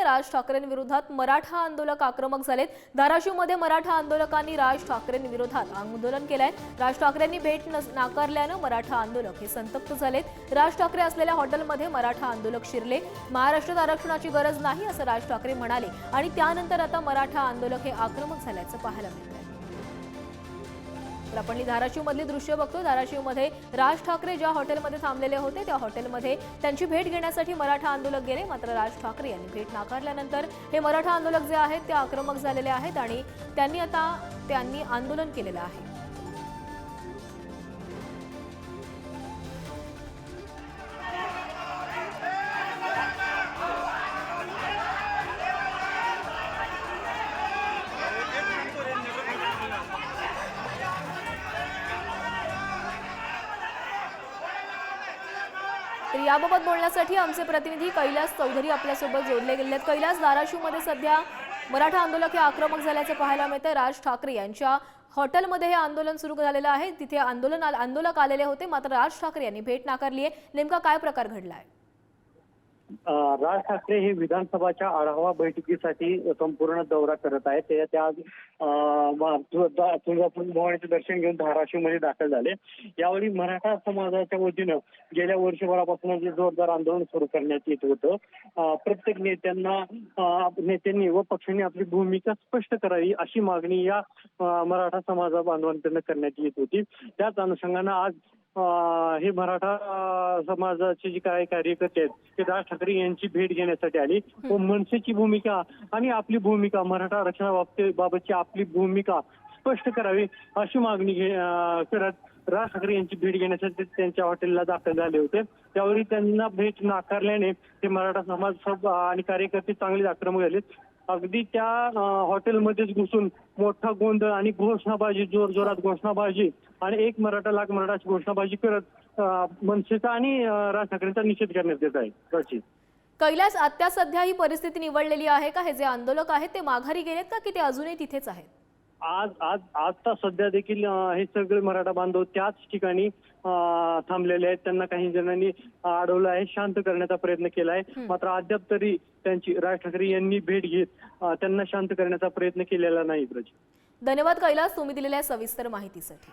राज ठाकरेंविरोधात मराठा आंदोलक आक्रमक झालेत। धाराशिवमध्ये मराठा आंदोलकांनी राज ठाकरेंविरोधात आंदोलन केलंय। राज ठाकरेंनी भेट नाकारल्यानं मराठा आंदोलक हे संतप्त झालेत। राज ठाकरे असलेल्या हॉटेलमध्ये मराठा आंदोलक शिरले। महाराष्ट्रात आरक्षणाची गरज नाही असं राज ठाकरे म्हणाले आणि त्यानंतर आता मराठा आंदोलक हे आक्रमक झाल्याचं पाहायला मिळतंय। तर आपण धाराशिवमधली दृश्य बघतो। धाराशिवमध्ये राज ठाकरे ज्या हॉटेलमध्ये थांबलेले होते त्या हॉटेलमध्ये त्यांची भेट घेण्यासाठी मराठा आंदोलक गेले, मात्र राज ठाकरे यांनी भेट नाकारल्यानंतर हे मराठा आंदोलक जे आहेत ते आक्रमक झालेले आहेत आणि त्यांनी आंदोलन केलेलं आहे। तर याबाबत बोलण्यासाठी आमचे प्रतिनिधी कैलास चौधरी आपल्यासोबत जोडले गेले आहेत। कैलास, धाराशिवमध्ये सध्या मराठा आंदोलक हे आक्रमक झाल्याचे पाहायला मिळते। राज ठाकरे यांच्या हॉटेलमध्ये हे आंदोलन सुरू झालेलं आहे, तिथे आंदोलक आलेले होते, मात्र राज ठाकरे यांनी भेट नाकारली आहे। नेमका काय प्रकार घडलाय? राज ठाकरे हे विधानसभाच्या आढावा बैठकीसाठी संपूर्ण दौरा करत आहेत। ते आज तुळजापूर भवानीचे दर्शन घेऊन धाराशिवमध्ये दाखल झाले। यावेळी मराठा समाजाच्या वतीनं गेल्या वर्षभरापासून जे जोरदार आंदोलन सुरू करण्यात येत होतं, प्रत्येक नेत्यांनी व पक्षांनी आपली भूमिका स्पष्ट करावी अशी मागणी या मराठा समाजा बांधवांकडून करण्यात येत होती। त्याच अनुषंगानं आज हे मराठा समाजाचे जे काही कार्यकर्ते आहेत ते राज ठाकरे यांची भेट घेण्यासाठी आली व मनसेची भूमिका आणि आपली भूमिका मराठा आरक्षणाबाबतची आपली भूमिका स्पष्ट करावी अशी मागणी करत राज ठाकरे यांची भेट घेण्यासाठी त्यांच्या हॉटेलला दाखल झाले होते। त्यावेळी त्यांना भेट नाकारल्याने ते मराठा समाज आणि कार्यकर्ते चांगलेच आक्रमक झाले। अगदी त्या हॉटेलमध्येच घुसून मोठा गोंधळ आणि घोषणाबाजी, जोरजोरात घोषणाबाजी आणि एक मराठा लाख मराठा घोषणाबाजी करत मनसेचा आणि राज ठाकरेंचा निषेध करण्यात येत आहे। कैलास, आता सध्या ही परिस्थिती निवडलेली आहे का? हे जे आंदोलक आहेत ते माघारी गेलेत का की ते अजूनही तिथेच आहेत? आता सध्या देखील हे सगळे मराठा बांधव त्याच ठिकाणी थांबलेले आहेत। त्यांना काही जणांनी अडवलं आहे, शांत करण्याचा प्रयत्न केला आहे, मात्र अद्याप तरी त्यांची राज ठाकरे यांनी भेट घेत त्यांना शांत करण्याचा प्रयत्न केलेला नाही। धन्यवाद कैलास, तुम्ही दिलेल्या सविस्तर माहितीसाठी।